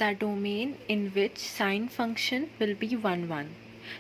The domain in which sine function will be 1 1।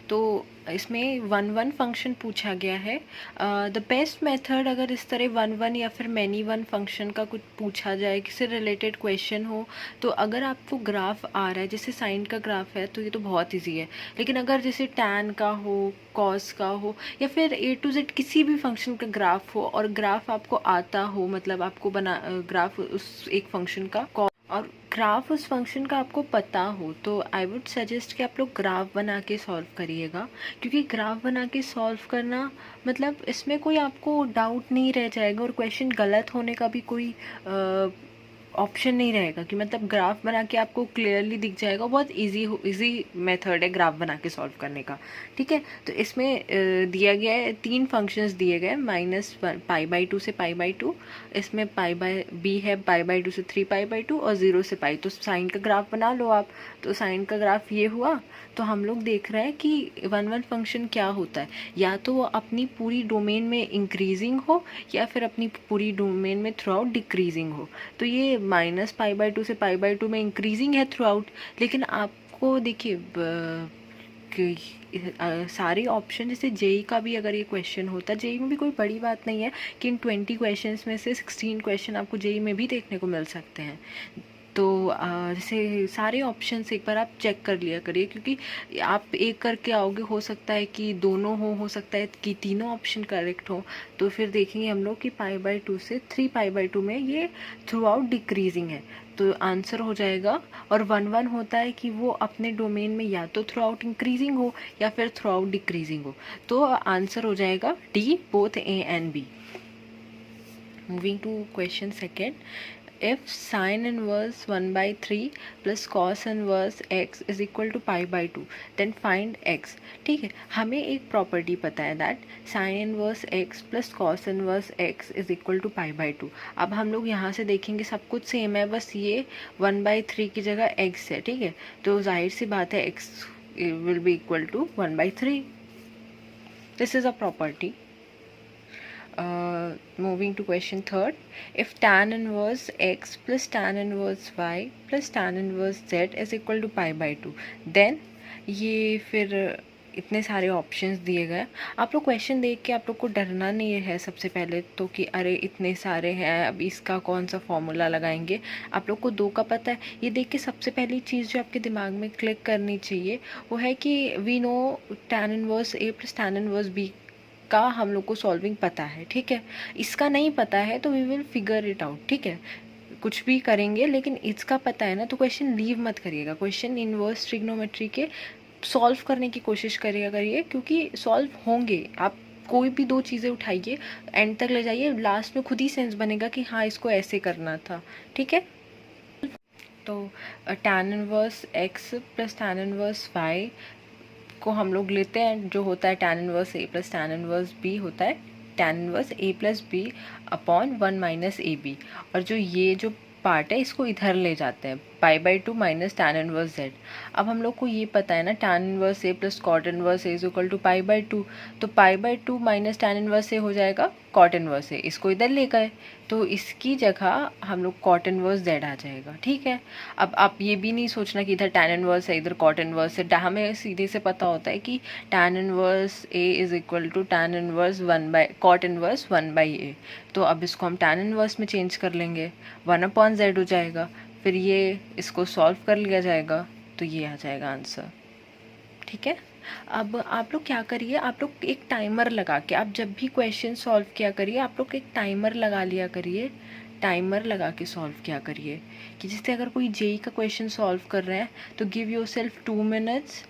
तो इसमें 1 1 function पूछा गया है। द बेस्ट मेथड अगर इस तरह 1 1 या फिर मैनी वन फंक्शन का कुछ पूछा जाए, किसी रिलेटेड क्वेश्चन हो, तो अगर आपको ग्राफ आ रहा है, जैसे साइन का ग्राफ है तो ये तो बहुत इजी है। लेकिन अगर जैसे टैन का हो, कॉस का हो, या फिर A to Z किसी भी फंक्शन का ग्राफ हो और ग्राफ आपको आता हो, मतलब आपको बना ग्राफ उस एक फंक्शन का और ग्राफ उस फंक्शन का आपको पता हो, तो आई वुड सजेस्ट कि आप लोग ग्राफ बना के सॉल्व करिएगा। क्योंकि ग्राफ बना के सॉल्व करना मतलब इसमें कोई आपको डाउट नहीं रह जाएगा और क्वेश्चन गलत होने का भी कोई ऑप्शन नहीं रहेगा कि मतलब ग्राफ बना के आपको क्लियरली दिख जाएगा। बहुत इजी मेथड है ग्राफ बना के सॉल्व करने का। ठीक है, तो इसमें दिया गया है 3 फंक्शंस दिए गए, -π/2 से π/2, इसमें π/b है, π/2 से 3π/2 और 0 से π। तो साइन का ग्राफ बना लो आप। तो साइन का ग्राफ ये हुआ। तो हम लोग देख रहे हैं कि 1 1 फंक्शन क्या होता है, या तो वो अपनी पूरी डोमेन में इंक्रीजिंग हो या फिर अपनी पूरी डोमेन में थ्रू आउट डिक्रीजिंग हो। तो ये -π/2 से π/2 में इंक्रीजिंग है थ्रू आउट। लेकिन आपको देखिए सारे ऑप्शन, जैसे जेई का भी अगर ये क्वेश्चन होता, जेई में भी कोई बड़ी बात नहीं है कि इन 20 क्वेश्चंस में से 16 क्वेश्चन आपको जेई में भी देखने को मिल सकते हैं। तो जैसे सारे ऑप्शंस एक बार आप चेक कर लिया करिए, क्योंकि आप एक करके आओगे, हो सकता है कि दोनों हो सकता है कि तीनों ऑप्शन करेक्ट हो। तो फिर देखेंगे हम लोग कि π/2 से 3π/2 में ये थ्रू आउट डिक्रीजिंग है, तो आंसर हो जाएगा। और 1 1 होता है कि वो अपने डोमेन में या तो थ्रू आउट इंक्रीजिंग हो या फिर थ्रू आउट डिक्रीजिंग हो। तो आंसर हो जाएगा D, both A and B। Moving to question second. If sin inverse 1/3 plus cos inverse x is equal to π/2, then find x। ठीक है, हमें एक प्रॉपर्टी पता है that sin inverse x plus cos inverse x is equal to π/2। अब हम लोग यहाँ से देखेंगे सब कुछ सेम है, बस ये 1/3 की जगह x है। ठीक है, तो जाहिर सी बात है x will be equal to 1/3। This is a property। Moving to question third, if tan inverse x plus tan inverse y plus tan inverse z is equal to π/2, then ये फिर इतने सारे ऑप्शंस दिए गए। आप लोग क्वेश्चन देख के आप लोग को डरना नहीं है सबसे पहले तो, कि अरे इतने सारे हैं, अब इसका कौन सा फॉर्मूला लगाएंगे। आप लोग को 2 का पता है। ये देख के सबसे पहली चीज़ जो आपके दिमाग में क्लिक करनी चाहिए वो है कि we know tan inverse a plus tan inverse b का हम लोग को सॉल्विंग पता है। ठीक है, इसका नहीं पता है तो we will figure it out. ठीक है, कुछ भी करेंगे लेकिन इसका पता है ना, तो क्वेश्चन लीव मत करिएगा। क्वेश्चन इनवर्स ट्रिग्नोमेट्री के सॉल्व करने की कोशिश करिए, क्योंकि सॉल्व होंगे। आप कोई भी 2 चीज़ें उठाइए, एंड तक ले जाइए, लास्ट में खुद ही सेंस बनेगा कि हाँ इसको ऐसे करना था। ठीक है, तो tan inverse x plus tan inverse y को हम लोग लेते हैं, जो होता है tan inverse a plus tan inverse b होता है tan inverse a plus b upon 1 minus a b. और जो ये जो पार्ट है इसको इधर ले जाते हैं, π/2 माइनस tan इनवर्स z। अब हम लोग को ये पता है ना tan inverse a plus cot inverse a is equal to π/2, तो π/2 माइनस tan इनवर्स a हो जाएगा cot इनवर्स a। इसको इधर ले गए तो इसकी जगह हम लोग cot इनवर्स z आ जाएगा। ठीक है, अब आप ये भी नहीं सोचना कि इधर tan इनवर्स है इधर cot इनवर्स है। हमें सीधे से पता होता है कि tan inverse a is equal to tan inverse cot inverse 1/a। तो अब इसको हम tan इनवर्स में चेंज कर लेंगे, 1/z हो जाएगा। फिर ये इसको सॉल्व कर लिया जाएगा तो ये आ जाएगा आंसर। ठीक है, अब आप लोग क्या करिए, आप लोग एक टाइमर लगा के, आप जब भी क्वेश्चन सॉल्व किया करिए आप लोग एक टाइमर लगा लिया करिए। टाइमर लगा के सॉल्व किया करिए कि जिससे अगर कोई जेई का क्वेश्चन सॉल्व कर रहे हैं तो गिव योर सेल्फ 2 मिनट्स,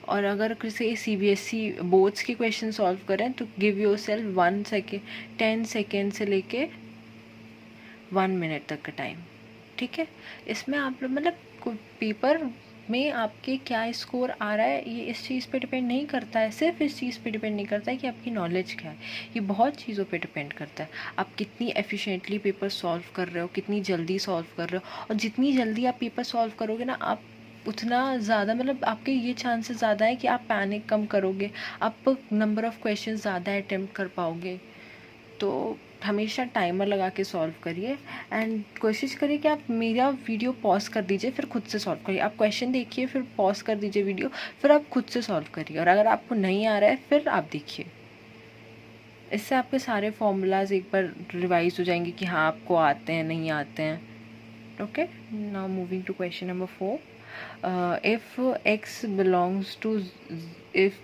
और अगर किसी CBSE बोर्ड्स के क्वेश्चन सॉल्व कर रहे हैं तो give your self 1 second, 10 second से लेके 1 मिनट तक का टाइम। ठीक है, इसमें आप लोग मतलब पेपर में आपके क्या स्कोर आ रहा है ये इस चीज़ पे डिपेंड नहीं करता है, सिर्फ इस चीज़ पे डिपेंड नहीं करता है कि आपकी नॉलेज क्या है, ये बहुत चीज़ों पे डिपेंड करता है। आप कितनी एफिशिएंटली पेपर सॉल्व कर रहे हो, कितनी जल्दी सॉल्व कर रहे हो, और जितनी जल्दी आप पेपर सॉल्व करोगे ना आप उतना ज़्यादा मतलब आपके ये चांसेस ज़्यादा है कि आप पैनिक कम करोगे, आप नंबर ऑफ़ क्वेश्चन ज़्यादा अटैम्प्ट कर पाओगे। तो हमेशा टाइमर लगा के सॉल्व करिए एंड कोशिश करिए कि आप मेरा वीडियो पॉज कर दीजिए फिर खुद से सॉल्व करिए। आप क्वेश्चन देखिए फिर पॉज कर दीजिए वीडियो, फिर आप खुद से सॉल्व करिए, और अगर आपको नहीं आ रहा है फिर आप देखिए। इससे आपके सारे फॉर्मूलाज एक बार रिवाइज हो जाएंगे कि हाँ आपको आते हैं नहीं आते हैं। Okay, now moving to question number 4. If x belongs to if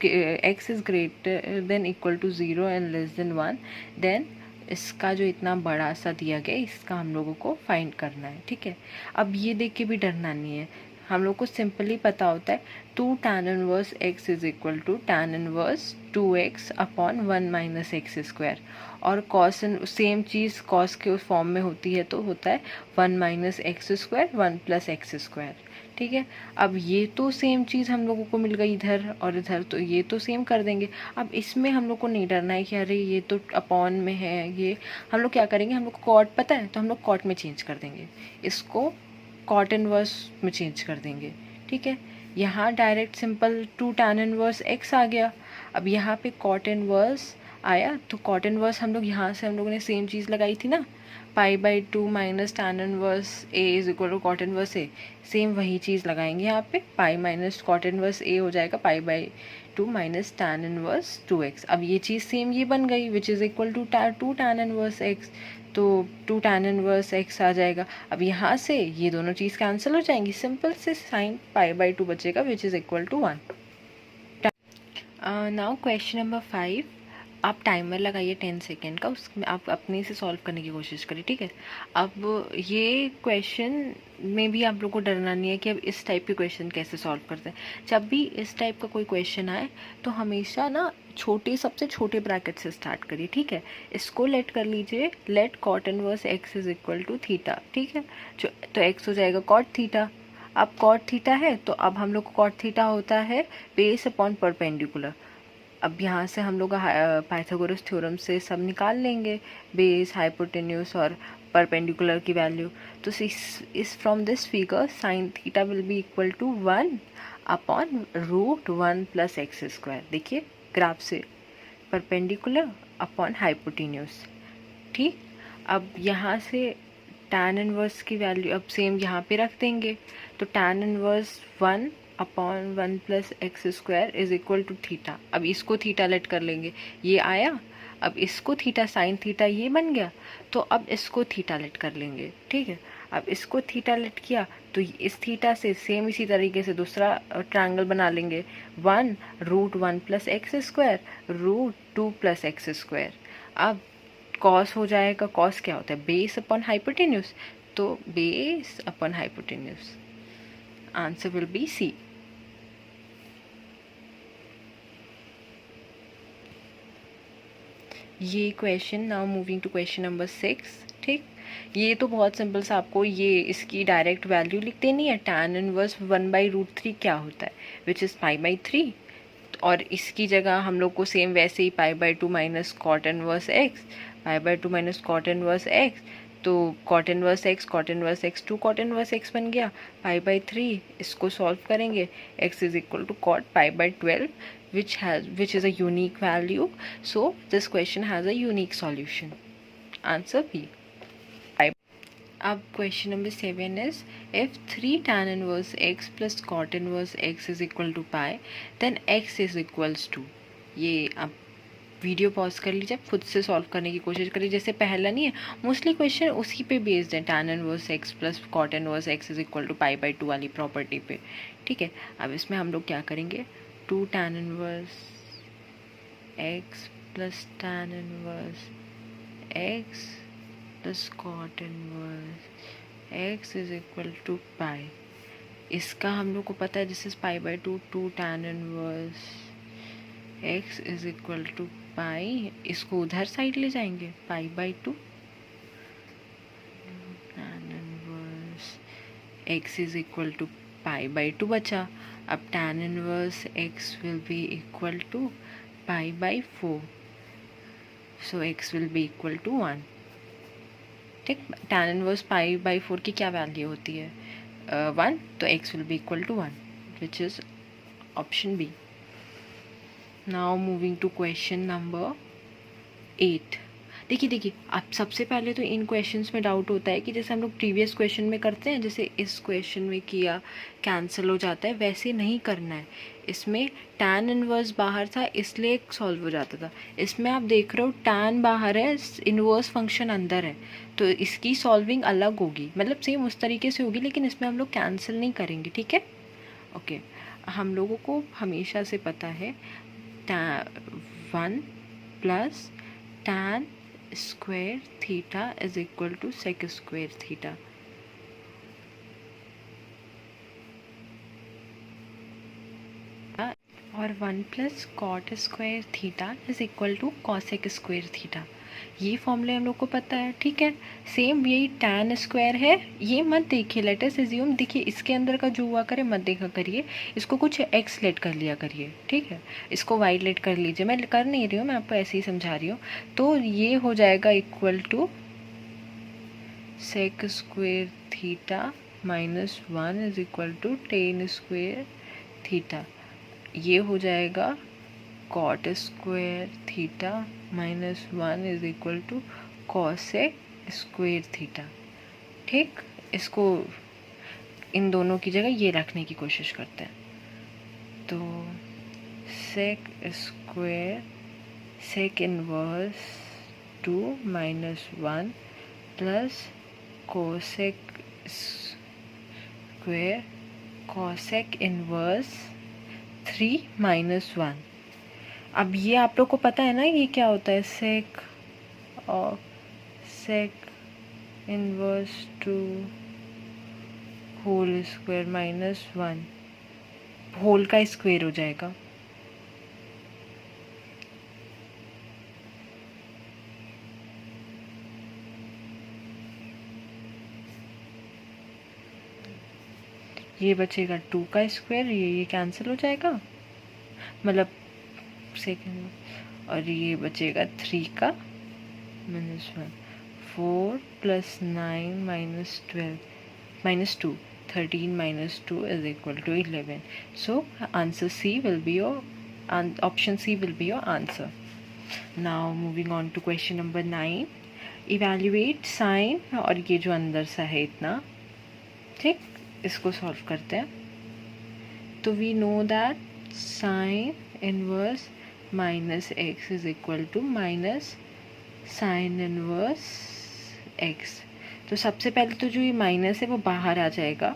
x is greater than equal to 0 and less than 1, then इसका जो इतना बड़ा सा दिया गया इसका हम लोगों को फाइंड करना है। ठीक है, अब ये देख के भी डरना नहीं है, हम लोग को सिंपली पता होता है 2 tan inverse x is equal to tan inverse 2x upon 1 minus x square, और कॉस सेम चीज़ कॉस के उस फॉर्म में होती है तो होता है 1 minus x square 1 plus x square. ठीक है, अब ये तो सेम चीज़ हम लोगों को मिल गई इधर और इधर, तो ये तो सेम कर देंगे। अब इसमें हम लोग को नहीं डरना है कि अरे ये तो अपॉन में है, ये हम लोग क्या करेंगे, हम लोग को कॉट पता है तो हम लोग कॉट में चेंज कर देंगे, इसको कॉट इनवर्स में चेंज कर देंगे। ठीक है, यहाँ direct simple 2 tan inverse x आ गया। अब यहाँ पे कॉट इनवर्स आया तो कॉट इनवर्स हम लोग यहाँ से हम लोगों ने सेम चीज़ लगाई थी ना, π/2 minus tan inverse a is equal to cot inverse a, same वही चीज़ लगाएंगे यहाँ पे, pi minus cot inverse a हो जाएगा π/2 माइनस tan इनवर्स 2x। अब ये चीज़ सेम ये बन गई which is equal to 2 tan inverse x, तो 2 tan इनवर्स x आ जाएगा। अब यहाँ से ये दोनों चीज़ कैंसिल हो जाएंगी, सिंपल से साइन π/2 बचेगा which is equal to 1। Now question number 5, आप टाइमर लगाइए 10 सेकेंड का, उसमें आप अपने से सॉल्व करने की कोशिश करिए। ठीक है, अब ये क्वेश्चन में भी आप लोग को डरना नहीं है कि अब इस टाइप के क्वेश्चन कैसे सॉल्व करते हैं। जब भी इस टाइप का कोई क्वेश्चन आए तो हमेशा ना सबसे छोटे ब्रैकेट से स्टार्ट करिए। ठीक है, इसको लेट कर लीजिए, let cot inverse x is equal to theta. ठीक है, जो तो एक्स हो जाएगा कॉट थीटा। अब कॉट थीटा है तो अब हम लोग को कॉट थीटा होता है बेस अपॉन परपेंडिकुलर। अब यहाँ से हम लोग पाइथागोरस थ्योरम से सब निकाल लेंगे, बेस, हाइपोटेन्यूज और परपेंडिकुलर की वैल्यू। तो इस from this figure sine theta will be equal to 1 upon root 1 plus x square. देखिए ग्राफ से, परपेंडिकुलर अपॉन हाइपोटेन्यूज। ठीक, अब यहाँ से tan इनवर्स की वैल्यू अब सेम यहाँ पे रख देंगे, तो tan inverse 1 upon 1 plus x square is equal to theta. अब इसको थीटा लेट कर लेंगे, ये आया, अब इसको थीटा साइन थीटा ये बन गया, तो अब इसको थीटा लेट कर लेंगे। ठीक है, अब इसको थीटा लेट किया तो इस थीटा से सेम इसी तरीके से दूसरा ट्रायंगल बना लेंगे, 1 root 1 plus x square root 2 plus x square. अब कॉस हो जाएगा, कॉस क्या होता है, बेस अपॉन हाइपोटेन्यूज, तो base upon hypotenuse, answer will be C. ये question, now moving to question number 6। ठीक, ये तो बहुत सिंपल सा, आपको ये इसकी डायरेक्ट वैल्यू लिख देनी है, tan इनवर्स 1/√3 क्या होता है विच इज़ π/3, और इसकी जगह हम लोग को सेम वैसे ही π/2 minus cot inverse x, π/2 minus cot inverse x, तो cot inverse x 2 cot inverse x बन गया, π/3 इसको सॉल्व करेंगे, x is equal to cot π/12 which is a unique value, so this question has a unique solution, answer B. अब question number 7 is if 3 tan inverse x plus cot inverse x is equal to pi then x is equals to, ये अब video pause कर लीजिए, खुद से solve करने की कोशिश करिए, जैसे पहला नहीं है, मोस्टली क्वेश्चन उसी पे बेस्ड है, tan inverse x plus cot inverse x is equal to π/2 वाली प्रॉपर्टी पे। ठीक है, अब इसमें हम लोग क्या करेंगे, 2 tan inverse x plus tan inverse x plus cot inverse x is equal to pi, इसका हम लोग को पता है this is π/2, 2 tan inverse x is equal to pi, इसको उधर साइड ले जाएंगे, π/2 tan inverse x is equal to π/2 बचा। अब tan inverse x will be equal to π/4, so x will be equal to 1। ठीक, tan इनवर्स π/4 की क्या value होती है, 1, तो x will be equal to 1 which is option B. Now moving to question number 8. देखिए आप सबसे पहले तो इन क्वेश्चंस में डाउट होता है कि जैसे हम लोग प्रीवियस क्वेश्चन में करते हैं, जैसे इस क्वेश्चन में किया कैंसिल हो जाता है, वैसे नहीं करना है। इसमें tan इनवर्स बाहर था इसलिए सॉल्व हो जाता था। इसमें आप देख रहे हो tan बाहर है, इनवर्स फंक्शन अंदर है, तो इसकी सॉल्विंग अलग होगी, मतलब सेम उस तरीके से होगी, लेकिन इसमें हम लोग कैंसिल नहीं करेंगे, ठीक है। ओके, हम लोगों को हमेशा से पता है 1 plus tan square theta is equal to sec square theta. और 1 plus cot square theta is equal to cosec square theta. ये फॉर्मूले हम लोग को पता है, ठीक है। सेम यही tan स्क्वायर है, ये मत देखिए, लेट अस अज्यूम, देखिए इसके अंदर का जो हुआ करे मत देखा करिए, इसको कुछ x लेट कर लिया करिए, ठीक है। इसको y लेट कर लीजिए, मैं कर नहीं रही हूँ, मैं आपको ऐसे ही समझा रही हूँ। तो ये हो जाएगा equal to sec square theta minus 1 is equal to tan square theta. ये हो जाएगा cot square theta minus 1 is equal to cosec square theta, ठीक। इसको इन दोनों की जगह ये रखने की कोशिश करते हैं। तो sec square sec inverse 2 minus 1 plus cosec square cosec inverse 3 minus 1। अब ये आप लोग को पता है ना ये क्या होता है, सेक और sec inverse 2 whole square minus 1 whole का स्क्वायर हो जाएगा। ये बचेगा 2 का स्क्वायर, ये कैंसिल हो जाएगा, मतलब सेकेंड, और ये बचेगा 3 का minus 1 4 plus 9 minus 12 minus 2 13 minus 2 is equal to 11. So answer C will be your option C will be your answer. Now moving on to question number 9. Evaluate sin, और ये जो अंदर सा है इतना, ठीक, इसको सॉल्व करते हैं। तो we know that sine inverse minus x is equal to minus sine inverse x. तो सबसे पहले तो जो ये माइनस है वो बाहर आ जाएगा,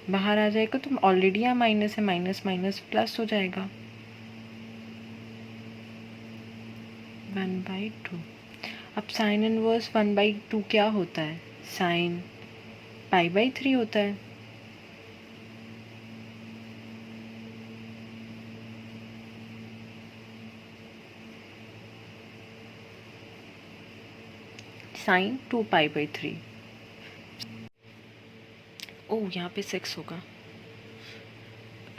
बाहर आ जाएगा, तो ऑलरेडी यहाँ माइनस है, माइनस माइनस प्लस हो जाएगा 1/2। अब साइन इनवर्स 1/2 क्या होता है, साइन π/3 होता है। साइन 2π/3। ओह यहाँ पे 6 होगा,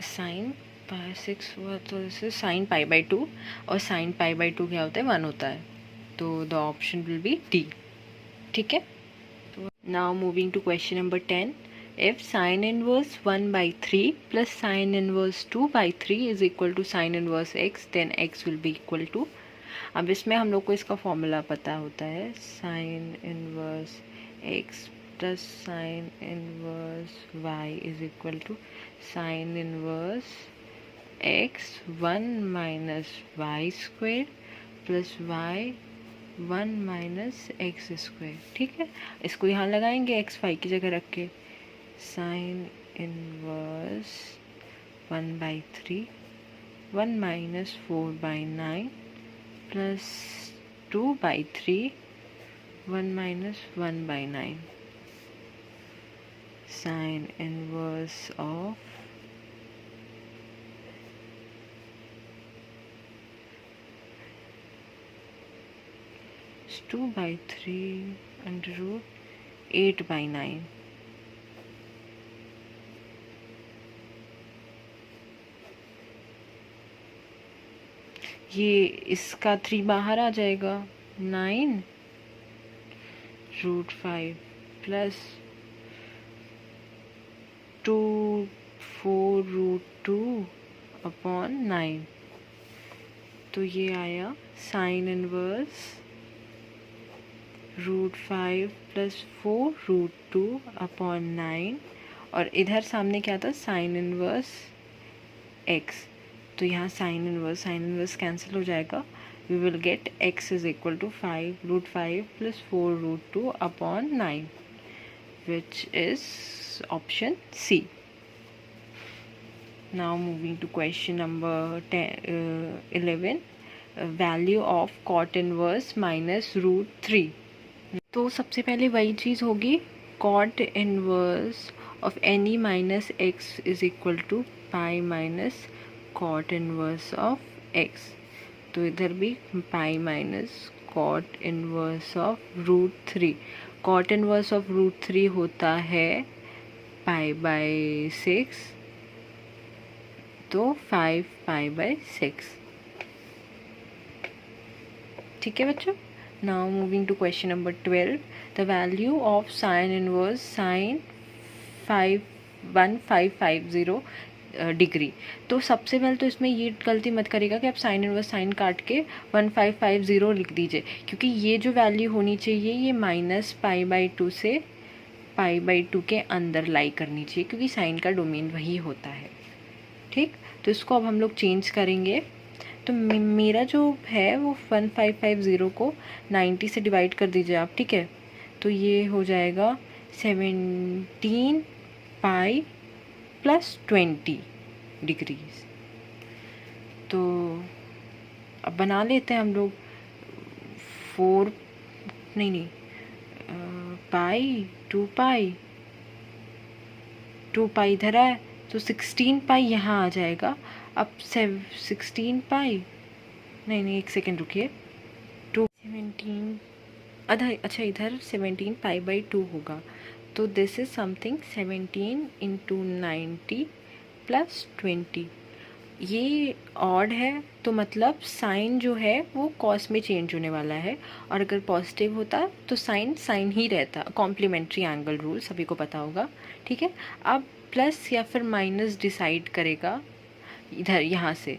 साइन 6 हुआ तो इसे साइन π/2, और साइन π/2 क्या होता है, 1 होता है, तो the option will be D, ठीक है। Now moving to question number 10. If sin inverse 1/3 plus sin inverse 2/3 is equal to sin inverse x, then x will be equal to, अब इसमें हम लोग को इसका फॉर्मूला पता होता है, sin inverse x plus sin inverse y is equal to sin inverse x 1 minus y squared plus y 1 minus x square, ठीक है। इसको यहाँ लगाएंगे एक्स वाई की जगह रख के, sine inverse 1/3 1 minus 4/9 plus 2/3 1 minus 1/9 sine inverse of 2/3 √8/9। ये इसका 3 बाहर आ जाएगा, 9√5 प्लस 2 4√2 अपॉन 9, तो ये आया साइन इनवर्स √5 + 4 √2 अपॉन 9, और इधर सामने क्या था, साइन इनवर्स x, तो यहाँ साइन इनवर्स कैंसिल हो जाएगा. We will get x is equal to 5 √5 + 4 √2 upon 9, which is option C. Now moving to question number 11, value of cot inverse minus √3. तो सबसे पहले वही चीज़ होगी, cot inverse of any minus x is equal to pi minus cot inverse of x. तो इधर भी pi minus cot inverse of √3. cot inverse of √3 होता है pi/6, तो 5 pi/6. ठीक है बच्चों. Now moving to question number 12, the value of sine inverse sine 1550 degree. तो सबसे पहले तो इसमें ये गलती मत करेगा कि आप साइन इनवर्स साइन काट के 1550 लिख दीजिए, क्योंकि ये जो वैल्यू होनी चाहिए ये -π/2 से π/2 के अंदर लाई करनी चाहिए, क्योंकि साइन का डोमेन वही होता है. ठीक, तो इसको अब हम लोग चेंज करेंगे. तो मेरा जो है वो 1550 को 90 से डिवाइड कर दीजिए आप. ठीक है, तो ये हो जाएगा 17 पाई + 20 डिग्रीज. तो अब बना लेते हैं हम लोग. 4 नहीं पाई 2 पाई इधर है, तो 16 पाई यहाँ आ जाएगा. अब 16 पाई नहीं, एक सेकेंड रुकिए. 17 अच्छा इधर 17 π/2 होगा. तो दिस इज समथिंग 17 × 90 + 20. ये ऑड है, तो मतलब साइन जो है वो कॉस में चेंज होने वाला है, और अगर पॉजिटिव होता तो साइन ही रहता. कॉम्प्लीमेंट्री एंगल रूल सभी को पता होगा. ठीक है, अब प्लस या फिर माइनस डिसाइड करेगा इधर यहाँ से.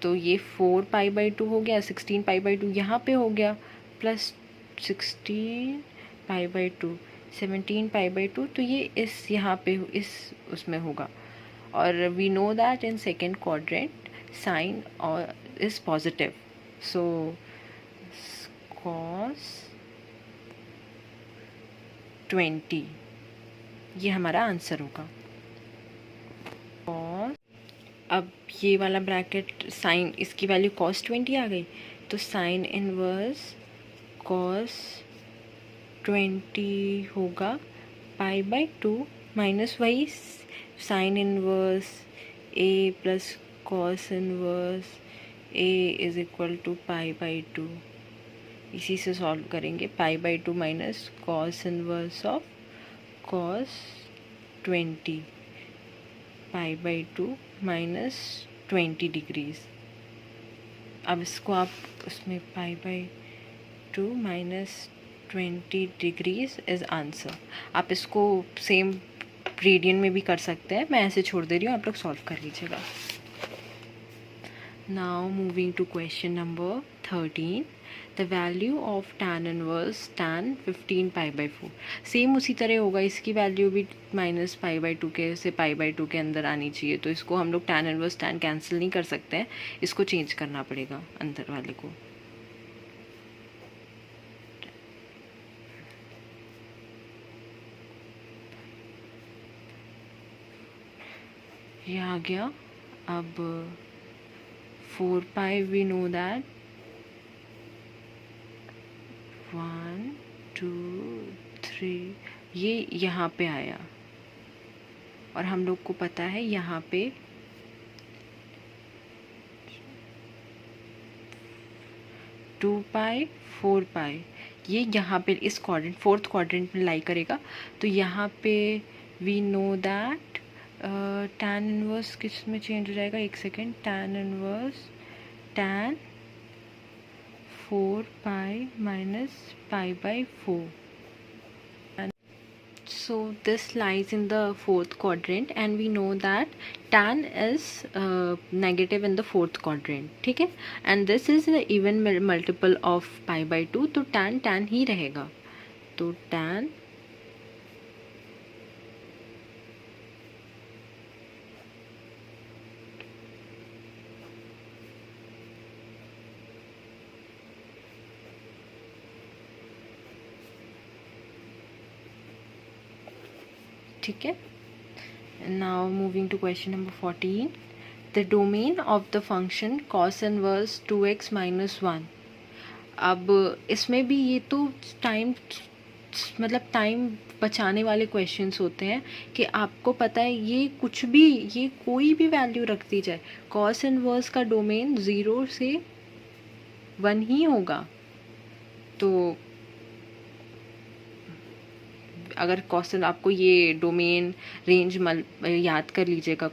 तो ये 4 π/2 हो गया, 16 π/2 यहाँ पे हो गया, प्लस 16 π/2 17 π/2, तो ये इस यहाँ पे इस उसमें होगा. और we know that in second quadrant sine और इज पॉजिटिव, सो cos 20 ये हमारा आंसर होगा. और अब ये वाला ब्रैकेट साइन, इसकी वैल्यू cos 20 आ गई, तो साइन इनवर्स cos 20 होगा π/2 माइनस वही sine inverse a + cos inverse a is equal to π/2. इसी से सॉल्व करेंगे. π/2 minus cos inverse of cos 20 π/2 minus 20 degrees. अब इसको आप उसमें π/2 माइनस 20 डिग्रीज इज आंसर. आप इसको सेम रेडियन में भी कर सकते हैं, मैं ऐसे छोड़ दे रही हूँ, आप लोग सॉल्व कर लीजिएगा. Now moving to question number 13, the value of tan inverse tan 15 π/4. Same उसी तरह होगा, इसकी वैल्यू भी -π/2 के से π/2 के अंदर आनी चाहिए. तो इसको हम लोग tan इनवर्स tan कैंसिल नहीं कर सकते हैं, इसको चेंज करना पड़ेगा अंदर वाले को. ये आ गया. अब 4 पाई वी नो दैट 1 2 3 ये यहाँ पे आया, और हम लोग को पता है यहाँ पे 2 पाई 4 पाई ये यहाँ पे इस क्वाड्रेंट फोर्थ क्वाड्रेंट में लाई करेगा. तो यहाँ पे we know that tan inverse किस में चेंज हो जाएगा, एक second. tan inverse tan 4 pi minus π/4. So this lies in the fourth quadrant and we know that tan is negative in the fourth quadrant. ठीक है, and this is the even multiple of pi by 2, तो tan ही रहेगा. तो tan ठीक है. Now moving to question number 14. The domain of the function cos inverse 2x minus 1. अब इसमें भी ये तो टाइम मतलब टाइम बचाने वाले क्वेश्चंस होते हैं कि आपको पता है ये कुछ भी, ये कोई भी वैल्यू रख दी जाए, cos इनवर्स का डोमेन 0 से 1 ही होगा. तो अगर क्वेश्चन आपको ये डोमेन रेंज याद कर लीजिएगा.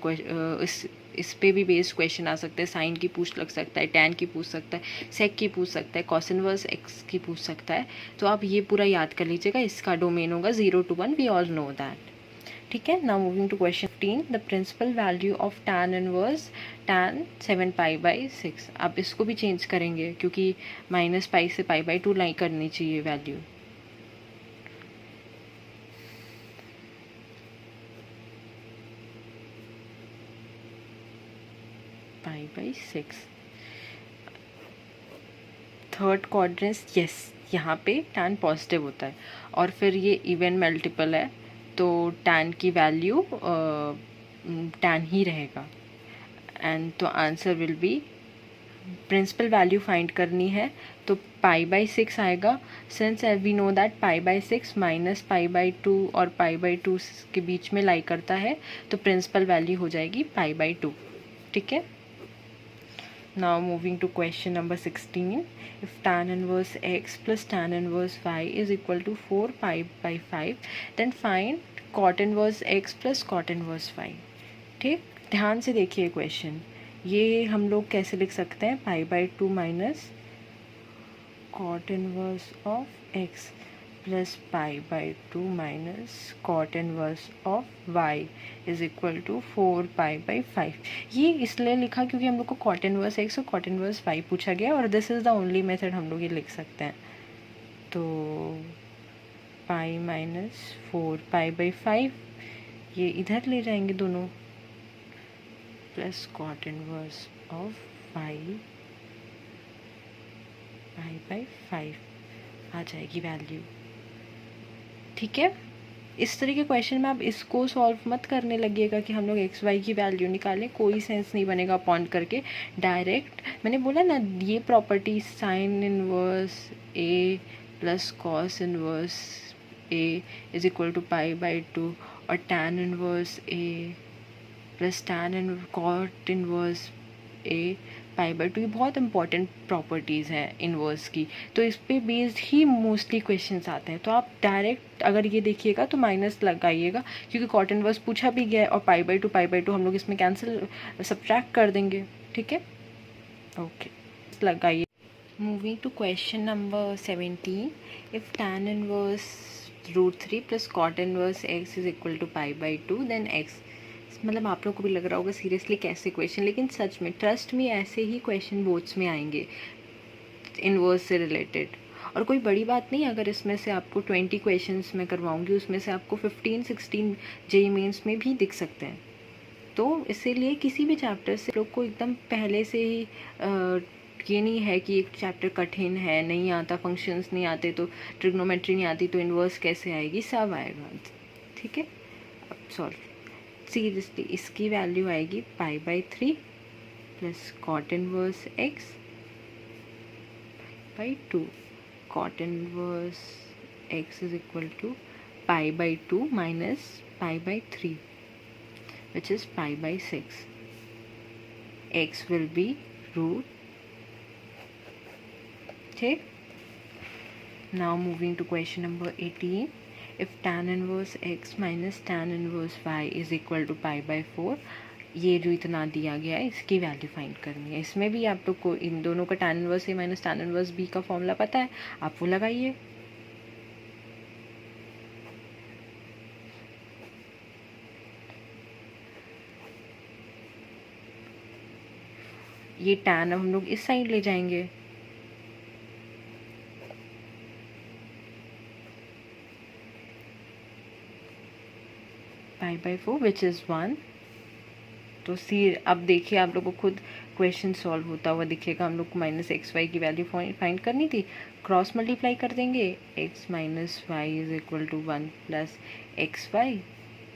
इस पे भी बेस्ड क्वेश्चन आ सकते हैं. साइन की पूछ लग सकता है, टैन की पूछ सकता है, सेक की पूछ सकता है, कॉस इनवर्स एक्स की पूछ सकता है. तो आप ये पूरा याद कर लीजिएगा. इसका डोमेन होगा 0 to 1. We all know that. ठीक है. Now moving to question 15. The principal value of tan inverse tan 7π/6. आप इसको भी चेंज करेंगे क्योंकि -π से π/2 लाई करनी चाहिए वैल्यू. π/6 third quadrant. यस, यहाँ पे टैन पॉजिटिव होता है और फिर ये इवन मल्टीपल है तो टैन की वैल्यू टैन ही रहेगा. एंड तो answer will be, principal value find करनी है तो π/6 आएगा. Since we know that π/6 minus π/2 और π/2 के बीच में लाई करता है तो प्रिंसिपल वैल्यू हो जाएगी π/2. ठीक है. Now moving to question number 16. If tan inverse x plus tan inverse y is equal to 4π/5, then find cot inverse x plus cot inverse y. ठीक, ध्यान से देखिए क्वेश्चन. ये हम लोग कैसे लिख सकते हैं? π/2 minus cot inverse of x plus π/2 minus cot inverse of y is equal to 4π/5. ये इसलिए लिखा क्योंकि हम लोग को cot इनवर्स x और cot इनवर्स y पूछा गया और this is the only method हम लोग ये लिख सकते हैं. तो पाई माइनस 4π/5 ये इधर ले जाएंगे दोनों, plus cot inverse of y π/5 आ जाएगी वैल्यू. ठीक है. इस तरह के क्वेश्चन में आप इसको सॉल्व मत करने लगिएगा कि हम लोग एक्स वाई की वैल्यू निकालें. कोई सेंस नहीं बनेगा पॉइंट करके. डायरेक्ट मैंने बोला ना, ये property sine inverse A plus cos inverse A is equal to π/2 और tan inverse A plus tan cot inverse A π/2, ये बहुत इंपॉर्टेंट प्रॉपर्टीज़ हैं इनवर्स की. तो इस पे बेस्ड ही मोस्टली क्वेश्चंस आते हैं. तो आप डायरेक्ट अगर ये देखिएगा तो माइनस लगाइएगा क्योंकि कॉट इनवर्स पूछा भी गया है और π/2 हम लोग इसमें कैंसिल सब्ट्रैक्ट कर देंगे. ठीक है. ओके, लगाइए. Moving to question number 17. If tan inverse √3 plus cot inverse x is equal to π/2 then x. मतलब आप लोग को भी लग रहा होगा सीरियसली कैसे क्वेश्चन, लेकिन सच में ट्रस्ट में ऐसे ही क्वेश्चन बोर्ड्स में आएंगे इनवर्स से रिलेटेड. और कोई बड़ी बात नहीं, अगर इसमें से आपको 20 क्वेश्चंस मैं करवाऊंगी उसमें से आपको 15-16 जेईई मेंस में भी दिख सकते हैं. तो इसीलिए किसी भी चैप्टर से लोग को एकदम पहले से ही ये नहीं है कि एक चैप्टर कठिन है, नहीं आता, फंक्शंस नहीं आते तो ट्रिग्नोमेट्री नहीं आती तो इनवर्स कैसे आएगी, सब आएगा. ठीक है. अब सॉल्व सीरियसली इसकी वैल्यू आएगी π/3 plus cot inverse x π/2. Cot inverse x is equal to π/2 minus π/3 which is π/6. x will be root. ठीक. Now moving to question number 18. If tan inverse x minus tan inverse y is equal to π/4, ये जो इतना दिया गया है इसकी value find करनी है. इसमें भी आप लोग को इन दोनों का tan inverse a minus tan inverse b का फॉर्मूला पता है, आप वो लगाइए. ये tan अब हम लोग इस साइड ले जाएंगे, π/4 विच इज़ 1। तो सी अब देखिए आप लोग को खुद क्वेश्चन सॉल्व होता हुआ दिखेगा। हम लोग को -xy की वैल्यू फाइंड करनी थी, क्रॉस मल्टीप्लाई कर देंगे, x minus y is equal to 1 plus x y,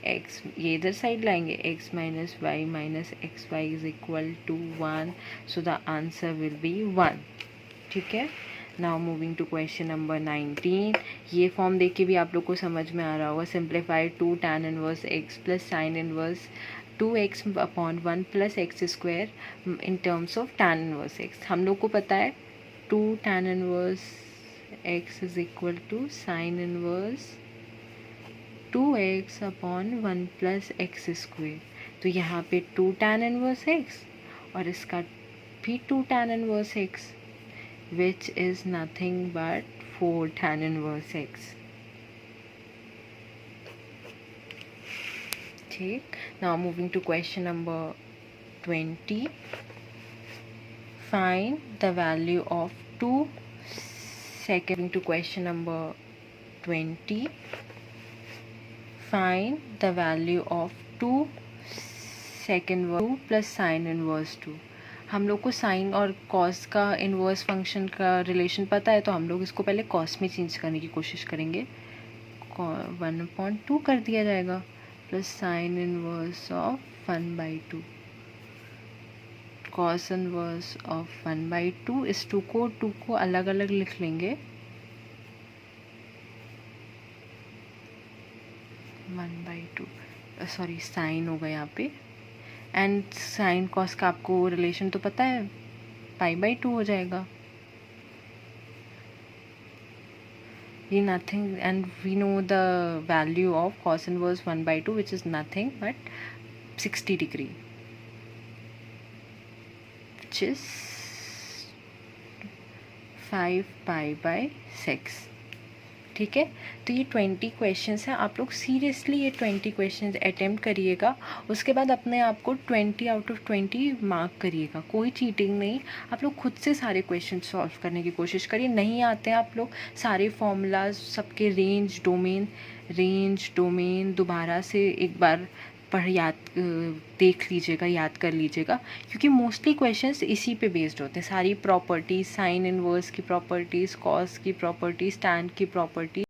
x ये इधर साइड लाएंगे, x minus y minus x y is equal to 1, so the answer will be 1। ठीक है, now moving to question number 19। ये form देख के भी आप लोग को समझ में आ रहा होगा, simplified 2 tan inverse x plus sine inverse 2x upon 1 plus x square in terms of tan inverse x। हम लोग को पता है 2 tan inverse x is equal to sine inverse 2x upon 1 plus x square. तो यहाँ पे 2 tan inverse x और इसका भी 2 tan inverse x, which is nothing but 4 tan inverse x। ठीक, now moving to question number 20। find the value of 2 second to question number 20। find the value of 2 second 2 plus sin inverse 2। हम लोग को sign और cos का inverse function का relation पता है, तो हम लोग इसको पहले कॉस में चेंज करने की कोशिश करेंगे। 1/2 कर दिया जाएगा plus sign inverse of 1/2, cos inverse of 1/2। इस 2 को अलग अलग लिख लेंगे, 1/2 सॉरी साइन होगा यहाँ पे, एंड साइन कॉस का आपको रिलेशन तो पता है, π/2 हो जाएगा। ये nothing, and we know the value of cos inverse 1/2 which is nothing but 60 degree, which is 5π/6। ठीक है, तो ये 20 क्वेश्चंस हैं। आप लोग सीरियसली ये 20 क्वेश्चंस अटेम्प्ट करिएगा, उसके बाद अपने आप को 20 आउट ऑफ 20 मार्क करिएगा। कोई चीटिंग नहीं, आप लोग खुद से सारे क्वेश्चन सॉल्व करने की कोशिश करिए। नहीं आते हैं आप लोग सारे फॉर्मूलाज, सबके रेंज डोमेन दोबारा से एक बार देख लीजिएगा, याद कर लीजिएगा, क्योंकि मोस्टली क्वेश्चंस इसी पे बेस्ड होते हैं। सारी प्रॉपर्टीज, साइन इनवर्स की प्रॉपर्टीज़, कॉस की प्रॉपर्टीज़, टैन की प्रॉपर्टीज,